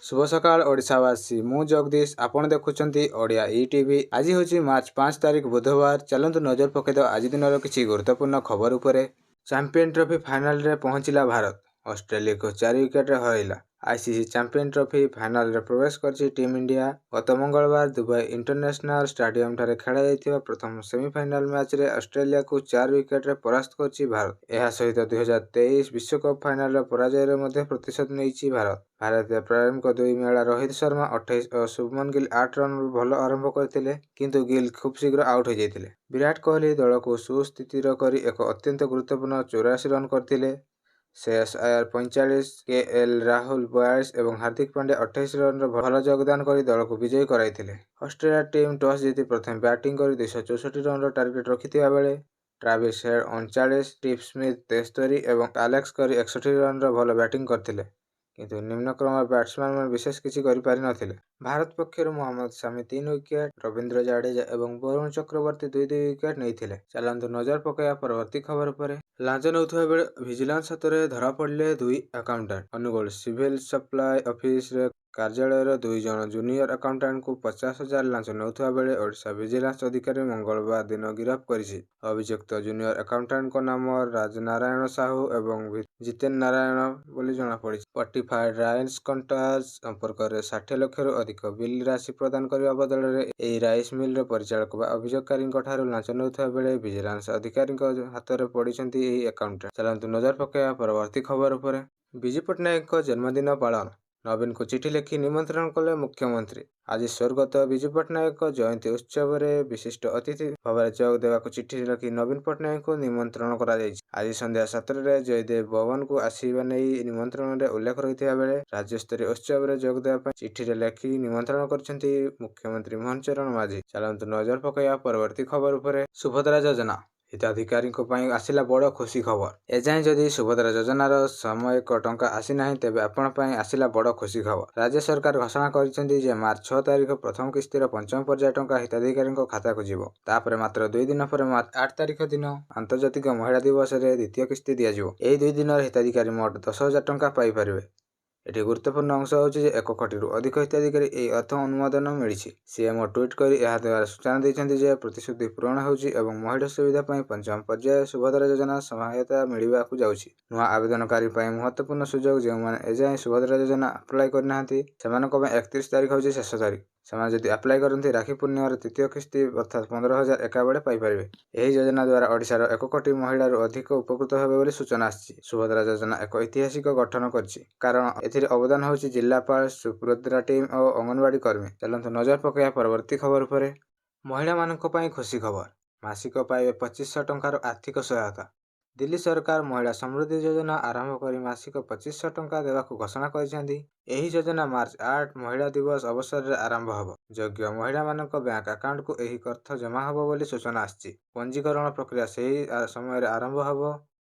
शुभ सकाळ ओडिशावासी मु जगदीश आपण देखुछंती ओडिया ईटीवी। आज होची मार्च 5 तारिख बुधवार। चलंतु नजर पकेद आज दिनर किछि गुरुत्वपूर्ण खबर उपरे। चैंपियन ट्रॉफी फाइनल रे पहुंचिला भारत। ऑस्ट्रेलिया को 4 विकेट रे हरैला। आईसीसी चैंपियन ट्रॉफी फाइनल रे प्रवेश करछि टीम इंडिया। गत मंगलवार दुबई इंटरनेशनल स्टेडियम ठारे खेला जायतिबा प्रथम सेमीफाइनल मैच रे ऑस्ट्रेलिया को 4 विकेट रे परास्त करछि भारत। एहा सहित 2023 विश्वकप फाइनल रे पराजय रे मध्ये प्रतिशत नेइछि भारत। भारतीय प्रारंभिक दुई मेला रोहित शर्मा 28 और शुभमन गिल 8 रन भल आरंभ करथिले, किंतु गिल खूब शीघ्र आउट हो जाइथिले। विराट कोहली दल को सुस्थितिर करी एक अत्यंत गुरुत्वपूर्ण 84 रन करथिले। श्रेयस अय्यर 45, केएल राहुल 42 एवं हार्दिक पांड्या 28 रन भल योगदान करी दल को विजयी कराइथिले। ऑस्ट्रेलिया टीम टॉस जीति प्रथम बैटिंग करी 264 रन टार्गेट रखिथिबा बेले ट्रेविस हेड 39, स्टीव स्मिथ 73 एवं एलेक्स करी 61 रन भल बैटिंग करथिले, किंतु निम्नक्रम बैट्समैन विशेष किसी करि नथिले। भारत पक्षर मोहम्मद शामी 3 विकेट, रविंद्र जाडेजा एवं वरुण चक्रवर्ती 2 विकेट नैथिले। चलंतु नजर पकया परवर्ती खबर पर। लांच नौथुवा बेले विजिलेंस हाथ धरा पड़े 2 अकाउंटेंट। अनुगोल सिविल सप्लाई ऑफिस रे कार्यालय 2 जन जूनियर अकाउंटेंट को 50,000 लांच नौथुवा बेले ओडिशा विजिलेंस अधिकारी मंगलवार दिन गिरफ्त करिछि। अभियुक्त जूनियर अकाउंटेंट को नाम राजनारायण साहू एवं जितेन नारायण बोली जना पड़ी। सर्टिफाइड राइस कंट्राक्ट संपर्क में 60 लाख रु अधिक बिल राशि प्रदान करने बदल में राइस मिल रो परिचालक व अभियोगकारी लांच नौथुवा बेले विजिलेंस अधिकारी हाथ में पड़ती अकाउंटेंट। चलंतु नजर पकया परवर्ती खबर पर। विजु पट्टनायक जन्मदिन पालन। नवीन को चिठी लिखि निमंत्रण कले मुख्यमंत्री। आज स्वर्गत विजु पट्टनायक जयंती उत्सव में विशिष्ट अतिथि भाव जोग देवाक चिठी लिखि नवीन पट्टनायक को निमंत्रण करा जायछि। आज संध्या 7 जयदेव भवन को आसीबा नहीं निमंत्रण रे उल्लेख रही बेले राज्य स्तरीय उत्सव में जोग देवा चिठी रे लिखि निमंत्रण करछन्ति मुख्यमंत्री मोहन चरण माझी। चलंतु नजर पकया परवर्ती खबर उपरे। सुभद्रा योजना हिताधिकारी आसिला बड़ खुशी खबर। एजाएं जदि सुभद्रा योजनार सामयिक टंका आसी नाही तेबे आपण पई आसिला बड़ खुशी खबर। राज्य सरकार घोषणा करिसेंति जे मार्च 6 तारिख प्रथम किस्तीर पंचम पर्याय टंका हिताधिकारी खाता को जीवो। तापर मात्र 2 दिन पर मार्च 8 तारिख दिन अंतर्जातिक महिला दिवस रे द्वितीय किस्ती दिया जिवो। एही 2 दिन हिताधिकारी मोट 10,000 टंका पाई परिबे। एटी गुरुत्वपूर्ण अंश होछि जे 1 कोटी रु अधिक हिताधिकारी एही अर्थ अनुमोदन मिलिछि। सीएम ट्वीट करी एहा द्वारा सूचना दैछन्ति जे प्रतिश्रुति पूर्ण होछि एवं महिला सुविधा पई पंचम पर्याय सुभद्रा योजना सहायता मिलिबाकु जाउछि। नुआ आवेदनकारी पई महत्वपूर्ण सुযোଗ जे माने एजाय सुभद्रा योजना अप्लाई करनाहांती सेमानक पई 31 तारिख होछि शेष तारिख। सेमाने जदि अप्लाई करन्ति राखी पूर्णिमार तृतीय किस्ती अर्थात 15,000 एका बेले पाई परिबे। एही योजना द्वारा ओडिशार 1 कोटी महिला रु अधिक उपकृत हेबे बोली सूचना आछि। सुभद्रा योजना एक ऐतिहासिक गठन करछि कारण एथिरे अवदान होछि जिल्लापाल सुभद्रा टीम और अंगनवाड़ी कर्मी। चलंतु नजर पकया परवर्ती खबर पर। महिला मानक पई खुशी खबर। मासिक पाइबे 2500 टंकार आर्थिक सहायता। दिल्ली सरकार महिला समृद्धि योजना आरंभ करी मासिक 2500 टंका देवाक घोषणा करिसेंति। एही योजना मार्च 8 महिला दिवस अवसर रे आरंभ हबो। योग्य महिला मानक बैंक अकाउंट को एही अर्थ जमा हबो बोली सूचना आछि। पंजीकरण प्रक्रिया सही समय रे आरंभ हबो।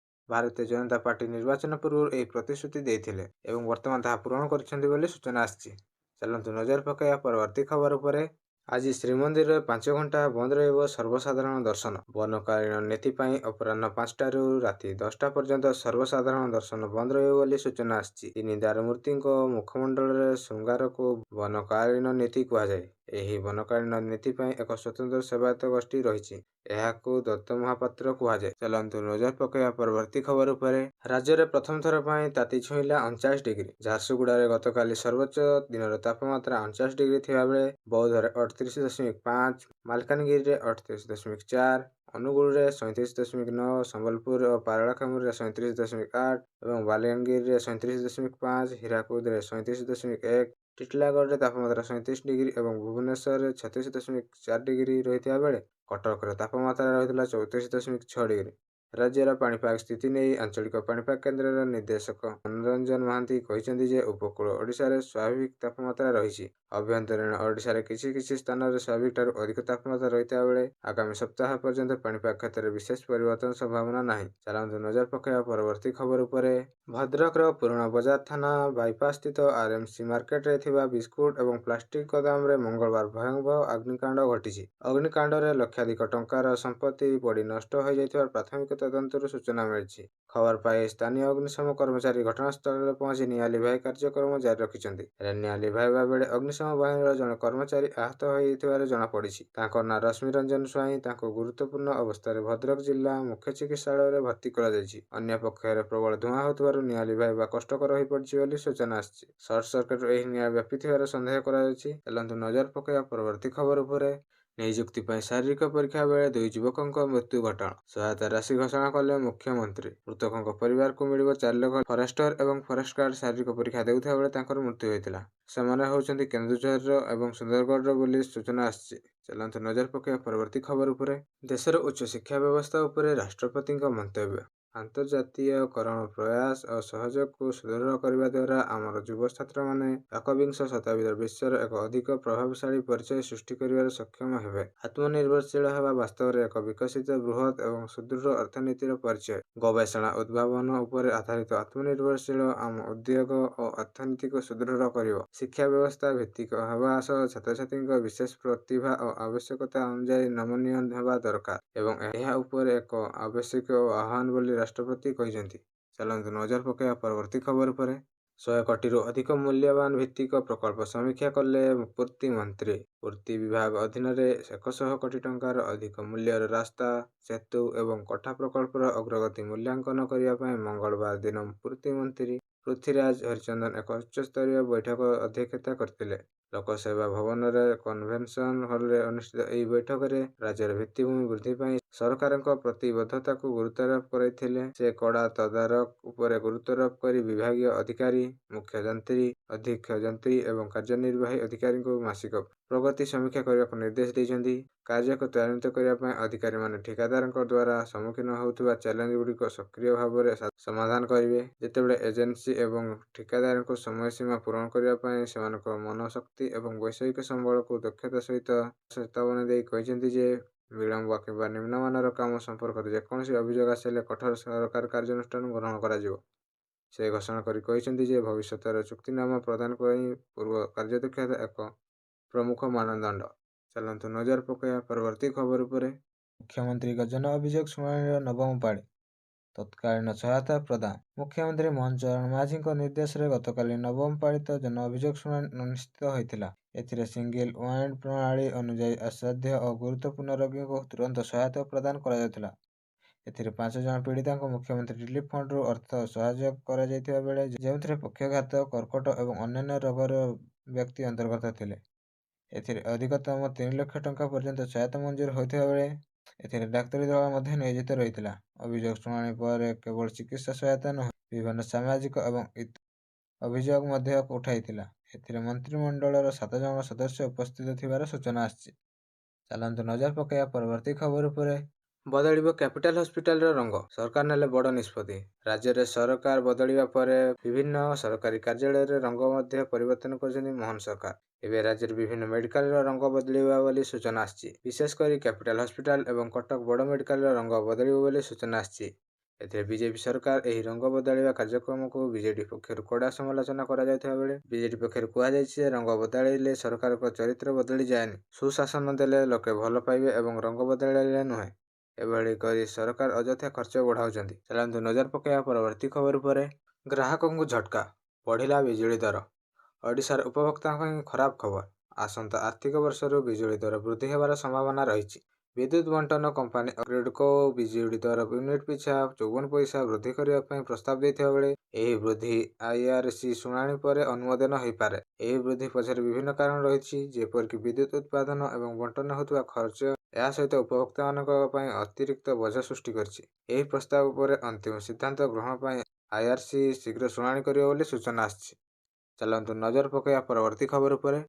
भारतीय जनता पार्टी निर्वाचन पूर्व एही प्रतिश्रुति देथिले एवं वर्तमान ताहा पूरण करिसेंति बोली सूचना आछि। चलंतु नजर पकया परवर्ती खबर उपरे। आज श्रीमंदिर 5 घंटा बंद रहिबो सर्वसाधारण दर्शन। वनकालीन नीति पई अपराह्न 5टा रु राति 10टा पर्यंत सर्वसाधारण दर्शन बंद रहिबो बोली सूचना आछि। तीन दारुमूर्ति मुखमंडल रे श्रृंगार को वनकालीन नीति कुहा जाय। एही वनकालीन नीति पई एक स्वतंत्र सेवायत गोष्ठी रहिछि। एहाकू दत्त महापात्र कुहा जाय। चलंतु नजर पकया परवर्ती खबर उपरे। राज्य रे प्रथम थर पई ताती छुइला 39 डिग्री। झारसुगुड़ा रे गतकाली सर्वोच्च दिनर तापमात्रा 39 डिग्री थिबा बेले बौद्ध रे 38.5, मालकानगिरी रे 38.4, अनुगुल रे 37.9, संबलपुर और पारलाखेमुर रे 37.8 एवं बालियानगिरी रे 37.5, हीराकुद रे 37.1, टिटलागढ़ रे तापमात्रा 37 डिग्री एवं भुवनेश्वर रे 36.4 डिग्री रहिथिबा बेले कटक रे तापमात्रा रहितला 34.6 डिग्री। राज्यर पाणीपाग स्थिति नहीं आंचलिक पाणीपाग केन्द्र निर्देशक मनोरंजन महांती कहिसेंति जे उपकूल ओडिशा रे स्वाभाविक तापमात्रा रहिछि। अभ्यंतरीण ओडिशा रे किछि स्थान रे स्वाभाविक ठारू अधिक तापमात्रा रहिता बेले आगामी सप्ताह पर्यंत पाणीपाग क्षेत्र में विशेष परिवर्तन संभावना नाही। चलंतु नजर पकया परवर्ती खबर उपरे। भद्रक रो पुराना बजार थाना बाईपास स्थित आरएमसी मार्केट रे थिबा बिस्कुट एवं प्लास्टिक गोदाम रे मंगलवार भयावह अग्निकांड घटिछि। अग्निकांड रे लक्षाधिक टंकार संपत्ति पड़ी नष्ट हो जाइथिबार प्राथमिक ତଦନ୍ତରୁ ସୂଚନା ମିଳିଛି। ଖବର ପାଇ ସ୍ଥାନୀୟ ଅଗ୍ନିଶମ କର୍ମଚାରୀ ଘଟଣାସ୍ଥଳରେ ପହଞ୍ଚି ନିଆଁ ଲିଭାଇ କାର୍ଯ୍ୟକ୍ରମ ଜାରି ରଖିଛନ୍ତି। ହେଲେ ନିଆଁ ଲିଭାଇବା ବେଳେ ଅଗ୍ନିଶମ ବାହିନୀର ଜଣେ କର୍ମଚାରୀ ଆହତ ହୋଇଥିବାର ଜଣାପଡ଼ିଛି। ତାଙ୍କ ନାଁ ରଶ୍ମି ରଞ୍ଜନ ସ୍ୱାଇଁ। ତାଙ୍କୁ ଗୁରୁତ୍ୱପୂର୍ଣ୍ଣ ଅବସ୍ଥାରେ ଭଦ୍ରକ ଜିଲ୍ଲା ମୁଖ୍ୟ ଚିକିତ୍ସାଳୟରେ ଭର୍ତ୍ତି କରାଯାଇଛି। ଅନ୍ୟପକ୍ଷରେ ପ୍ରବଳ ଧୂଆଁ ହେଉଥିବାରୁ ନିଆଁ ଲିଭାଇବା କଷ୍ଟକର ହୋଇପଡ଼ିଛି ବୋଲି ସୂଚନା ଆସିଛି। ସର୍ଟ ସର୍କିଟରୁ ଏହି ନିଆଁ ବ୍ୟାପିଥିବାର ସନ୍ଦେହ କରାଯାଉଛି। ଚାଲନ୍ତୁ ନଜର ପକାଇବା ପରବର୍ତ୍ତୀ ଖବର ଉପରେ। ନିଯୁକ୍ତି ପାଇଁ ଶାରୀରିକ ପରୀକ୍ଷା ବେଳେ 2 ଯୁବକଙ୍କ ମୃତ୍ୟୁ ଘଟଣା। ସହାୟତା ରାଶି ଘୋଷଣା କଲେ ମୁଖ୍ୟମନ୍ତ୍ରୀ। ମୃତକଙ୍କ ପରିବାରକୁ ମିଳିବ 4 ଲକ୍ଷ। ଫରେଷ୍ଟର ଏବଂ ଫରେଷ୍ଟ ଗାର୍ଡ ଶାରୀରିକ ପରୀକ୍ଷା ଦେଉଥିବା ବେଳେ ତାଙ୍କର ମୃତ୍ୟୁ ହୋଇଥିଲା। ସେମାନେ ହେଉଛନ୍ତି କେନ୍ଦୁଝରର ଏବଂ ସୁନ୍ଦରଗଡ଼ର ବୋଲି ସୂଚନା ଆସିଛି। ଚାଲନ୍ତୁ ନଜର ପକାଇବା ପରବର୍ତ୍ତୀ ଖବର ଉପରେ। ଦେଶର ଉଚ୍ଚ ଶିକ୍ଷା ବ୍ୟବସ୍ଥା ଉପରେ ରାଷ୍ଟ୍ରପତିଙ୍କ ମନ୍ତବ୍ୟ। ଆନ୍ତର୍ଜାତୀୟକରଣ ପ୍ରୟାସ ଓ ସହଯୋଗକୁ ସୁଦୃଢ଼ କରିବା ଦ୍ୱାରା ଆମର ଯୁବ ଛାତ୍ରମାନେ ଏକବିଂଶ ଶତାବ୍ଦୀର ବିଶ୍ୱର ଏକ ଅଧିକ ପ୍ରଭାବଶାଳୀ ପରିଚୟ ସୃଷ୍ଟି କରିବାରେ ସକ୍ଷମ ହେବେ। ଆତ୍ମନିର୍ଭରଶୀଳ ହେବା ବାସ୍ତବରେ ଏକ ବିକଶିତ, ବୃହତ୍ ଏବଂ ସୁଦୃଢ଼ ଅର୍ଥନୀତିର ପରିଚୟ। ଗବେଷଣା ଉଦ୍ଭାବନ ଉପରେ ଆଧାରିତ ଆତ୍ମନିର୍ଭରଶୀଳ ଆମ ଉଦ୍ୟୋଗ ଓ ଅର୍ଥନୀତିକୁ ସୁଦୃଢ଼ କରିବ। ଶିକ୍ଷା ବ୍ୟବସ୍ଥା ଭିତ୍ତିକ ହେବା ସହ ଛାତ୍ରଛାତ୍ରୀଙ୍କ ବିଶେଷ ପ୍ରତିଭା ଓ ଆବଶ୍ୟକତା ଅନୁଯାୟୀ ନମନୀୟ ହେବା ଦରକାର ଏବଂ ଏହା ଉପରେ ଏକ ଆବଶ୍ୟକ ଓ ଆହ୍ୱାନ ବୋଲି ରାଷ୍ଟ୍ରପତି କହିଛନ୍ତି। ଚାଲନ୍ତୁ ନଜର ପକାଇବା ପରବର୍ତ୍ତୀ ଖବର ଉପରେ। 100 କୋଟିରୁ ଅଧିକ ମୂଲ୍ୟବାନ ଭିତ୍ତିକ ପ୍ରକଳ୍ପ ସମୀକ୍ଷା କଲେ ପୂର୍ତ୍ତି ମନ୍ତ୍ରୀ। ପୂର୍ତ୍ତି ବିଭାଗ ଅଧୀନରେ 100 କୋଟି ଟଙ୍କାର ଅଧିକ ମୂଲ୍ୟର ରାସ୍ତା, ସେତୁ ଏବଂ କୋଠା ପ୍ରକଳ୍ପର ଅଗ୍ରଗତି ମୂଲ୍ୟାଙ୍କନ କରିବା ପାଇଁ ମଙ୍ଗଳବାର ଦିନ ପୂର୍ତ୍ତି ମନ୍ତ୍ରୀ ପୃଥ୍ୱୀରାଜ ହରିଚନ୍ଦନ ଏକ ଉଚ୍ଚସ୍ତରୀୟ ବୈଠକ ଅଧ୍ୟକ୍ଷତା କରିଥିଲେ। ଲୋକସେବା ଭବନର କନଭେନସନ ହଲରେ ଅନୁଷ୍ଠିତ ଏହି ବୈଠକରେ ରାଜ୍ୟର ଭିତ୍ତିଭୂମି ବୃଦ୍ଧି ପାଇଁ ସରକାରଙ୍କ ପ୍ରତିବଦ୍ଧତାକୁ ଗୁରୁତ୍ୱାରୋପ କରିଥିଲେ। ସେ କଡ଼ା ତଦାରଖ ଉପରେ ଗୁରୁତ୍ୱାରୋପ କରି ବିଭାଗୀୟ ଅଧିକାରୀ, ମୁଖ୍ୟ ଯନ୍ତ୍ରୀ, ଅଧୀକ୍ଷକ ଯନ୍ତ୍ରୀ ଏବଂ କାର୍ଯ୍ୟନିର୍ବାହୀ ଅଧିକାରୀଙ୍କୁ ମାସିକ ପ୍ରଗତି ସମୀକ୍ଷା କରିବାକୁ ନିର୍ଦ୍ଦେଶ ଦେଇଛନ୍ତି। କାର୍ଯ୍ୟକୁ ତ୍ୱରାନ୍ୱିତ କରିବା ପାଇଁ ଅଧିକାରୀମାନେ ଠିକାଦାରଙ୍କ ଦ୍ୱାରା ସମ୍ମୁଖୀନ ହେଉଥିବା ଚ୍ୟାଲେଞ୍ଜଗୁଡ଼ିକ ସକ୍ରିୟ ଭାବରେ ସମାଧାନ କରିବେ। ଯେତେବେଳେ ଏଜେନ୍ସି ଏବଂ ଠିକାଦାରଙ୍କୁ ସମୟସୀମା ପୂରଣ କରିବା ପାଇଁ ସେମାନଙ୍କ ମନୋଶକ୍ତି ଏବଂ ବୈଷୟିକ ସମ୍ବଳକୁ ଦକ୍ଷତା ସହିତ ଚେତାବନୀ ଦେଇ କହିଛନ୍ତି ଯେ ବିଳମ୍ବ କିମ୍ବା ନିମ୍ନମାନର କାମ ସମ୍ପର୍କରେ ଯେକୌଣସି ଅଭିଯୋଗ ଆସିଲେ କଠୋର ସରକାରୀ କାର୍ଯ୍ୟାନୁଷ୍ଠାନ ଗ୍ରହଣ କରାଯିବ। ସେ ଘୋଷଣା କରି କହିଛନ୍ତି ଯେ ଭବିଷ୍ୟତରେ ଚୁକ୍ତିନାମା ପ୍ରଦାନ ପାଇଁ ପୂର୍ବ କାର୍ଯ୍ୟଦକ୍ଷତା ଏକ ପ୍ରମୁଖ ମାନଦଣ୍ଡ। ଚାଲନ୍ତୁ ନଜର ପକାଇବା ପରବର୍ତ୍ତୀ ଖବର ଉପରେ। ମୁଖ୍ୟମନ୍ତ୍ରୀଙ୍କ ଜନ ଅଭିଯୋଗ ଶୁଣାଣିର ନବମ ପାଳି। ତତ୍କାଳୀନ ସହାୟତା ପ୍ରଦାନ। ମୁଖ୍ୟମନ୍ତ୍ରୀ ମୋହନ ଚରଣ ମାଝୀଙ୍କ ନିର୍ଦ୍ଦେଶରେ ଗତକାଲି ନବମ ପାଳିତ ଜନ ଅଭିଯୋଗ ଶୁଣାଣି ଅନୁଷ୍ଠିତ ହୋଇଥିଲା। ଏଥିରେ ସିଙ୍ଗଲ ୱାଇଣ୍ଡ ପ୍ରଣାଳୀ ଅନୁଯାୟୀ ଅସାଧ୍ୟ ଓ ଗୁରୁତ୍ୱପୂର୍ଣ୍ଣ ରୋଗୀଙ୍କୁ ତୁରନ୍ତ ସହାୟତା ପ୍ରଦାନ କରାଯାଉଥିଲା। ଏଥିରେ 5 ଜଣ ପୀଡ଼ିତାଙ୍କୁ ମୁଖ୍ୟମନ୍ତ୍ରୀ ରିଲିଫ ଫଣ୍ଡରୁ ଅର୍ଥ ସହଯୋଗ କରାଯାଇଥିବା ବେଳେ ଯେଉଁଥିରେ ପକ୍ଷାଘାତ, କର୍କଟ ଏବଂ ଅନ୍ୟାନ୍ୟ ରୋଗର ବ୍ୟକ୍ତି ଅନ୍ତର୍ଗତ ଥିଲେ। ଏଥିରେ ଅଧିକତମ 3 ଲକ୍ଷ ଟଙ୍କା ପର୍ଯ୍ୟନ୍ତ ସହାୟତା ମଞ୍ଜୁର ହୋଇଥିବା ବେଳେ ଏଥିରେ ଡାକ୍ତରୀ ଦଳ ମଧ୍ୟ ନିୟୋଜିତ ରହିଥିଲା। ଅଭିଯୋଗ ଶୁଣାଣି ପରେ କେବଳ ଚିକିତ୍ସା ସହାୟତା ନୁହେଁ, ବିଭିନ୍ନ ସାମାଜିକ ଏବଂ ଅଭିଯୋଗ ମଧ୍ୟ ଉଠାଇଥିଲା। ଏଥିରେ ମନ୍ତ୍ରିମଣ୍ଡଳର 7 ଜଣ ସଦସ୍ୟ ଉପସ୍ଥିତ ଥିବାର ସୂଚନା ଆସିଛି। ଚାଲନ୍ତୁ ନଜର ପକାଇବା ପରବର୍ତ୍ତୀ ଖବର ଉପରେ। ବଦଳିବ କ୍ୟାପିଟାଲ ହସ୍ପିଟାଲର ରଙ୍ଗ। ସରକାର ନେଲେ ବଡ଼ ନିଷ୍ପତ୍ତି। ରାଜ୍ୟରେ ସରକାର ବଦଳିବା ପରେ ବିଭିନ୍ନ ସରକାରୀ କାର୍ଯ୍ୟାଳୟରେ ରଙ୍ଗ ମଧ୍ୟ ପରିବର୍ତ୍ତନ କରିଛନ୍ତି ମୋହନ ସରକାର। ଏବେ ରାଜ୍ୟରେ ବିଭିନ୍ନ ମେଡିକାଲର ରଙ୍ଗ ବଦଳିବ ବୋଲି ସୂଚନା ଆସିଛି। ବିଶେଷ କରି କ୍ୟାପିଟାଲ ହସ୍ପିଟାଲ ଏବଂ କଟକ ବଡ଼ ମେଡିକାଲର ରଙ୍ଗ ବଦଳିବ ବୋଲି ସୂଚନା ଆସିଛି। ଏଥିରେ ବିଜେପି ସରକାର ଏହି ରଙ୍ଗ ବଦଳାଇବା କାର୍ଯ୍ୟକ୍ରମକୁ ବିଜେଡି ପକ୍ଷରୁ କଡ଼ା ସମାଲୋଚନା କରାଯାଉଥିବା ବେଳେ ବିଜେଡି ପକ୍ଷରୁ କୁହାଯାଇଛି ଯେ ରଙ୍ଗ ବଦଳାଇଲେ ସରକାରଙ୍କ ଚରିତ୍ର ବଦଳିଯାଏନି। ସୁଶାସନ ଦେଲେ ଲୋକେ ଭଲ ପାଇବେ ଏବଂ ରଙ୍ଗ ବଦଳାଇଲେ ନୁହେଁ। ଏଭଳି କରି ସରକାର ଅଯଥା ଖର୍ଚ୍ଚ ବଢ଼ାଉଛନ୍ତି। ଚାଲନ୍ତୁ ନଜର ପକାଇବା ପରବର୍ତ୍ତୀ ଖବର ଉପରେ। ଗ୍ରାହକଙ୍କୁ ଝଟକା। ବଢ଼ିଲା ବିଜୁଳି ଦର। ଓଡ଼ିଶାର ଉପଭୋକ୍ତାଙ୍କ ପାଇଁ ଖରାପ ଖବର। ଆସନ୍ତା ଆର୍ଥିକ ବର୍ଷରୁ ବିଜୁଳି ଦର ବୃଦ୍ଧି ହେବାର ସମ୍ଭାବନା ରହିଛି। ବିଦ୍ୟୁତ୍ ବଣ୍ଟନ କମ୍ପାନୀ ଗ୍ରିଡ୍କୋ ବିଜୁଳି ଦର ୟୁନିଟ୍ ପିଛା 54 ପଇସା ବୃଦ୍ଧି କରିବା ପାଇଁ ପ୍ରସ୍ତାବ ଦେଇଥିବା ବେଳେ ଏହି ବୃଦ୍ଧି ଆଇଆର୍ସି ଶୁଣାଣି ପରେ ଅନୁମୋଦନ ହୋଇପାରେ। ଏହି ବୃଦ୍ଧି ପଛରେ ବିଭିନ୍ନ କାରଣ ରହିଛି, ଯେପରିକି ବିଦ୍ୟୁତ୍ ଉତ୍ପାଦନ ଏବଂ ବଣ୍ଟନ ହେଉଥିବା ଖର୍ଚ୍ଚ। ଏହା ସହିତ ଉପଭୋକ୍ତାମାନଙ୍କ ପାଇଁ ଅତିରିକ୍ତ ବୋଝ ସୃଷ୍ଟି କରିଛି। ଏହି ପ୍ରସ୍ତାବ ଉପରେ ଅନ୍ତିମ ସିଦ୍ଧାନ୍ତ ଗ୍ରହଣ ପାଇଁ ଆଇଆର୍ସି ଶୀଘ୍ର ଶୁଣାଣି କରିବ ବୋଲି ସୂଚନା ଆସିଛି। ଚାଲନ୍ତୁ ନଜର ପକାଇବା ପରବର୍ତ୍ତୀ ଖବର ଉପରେ।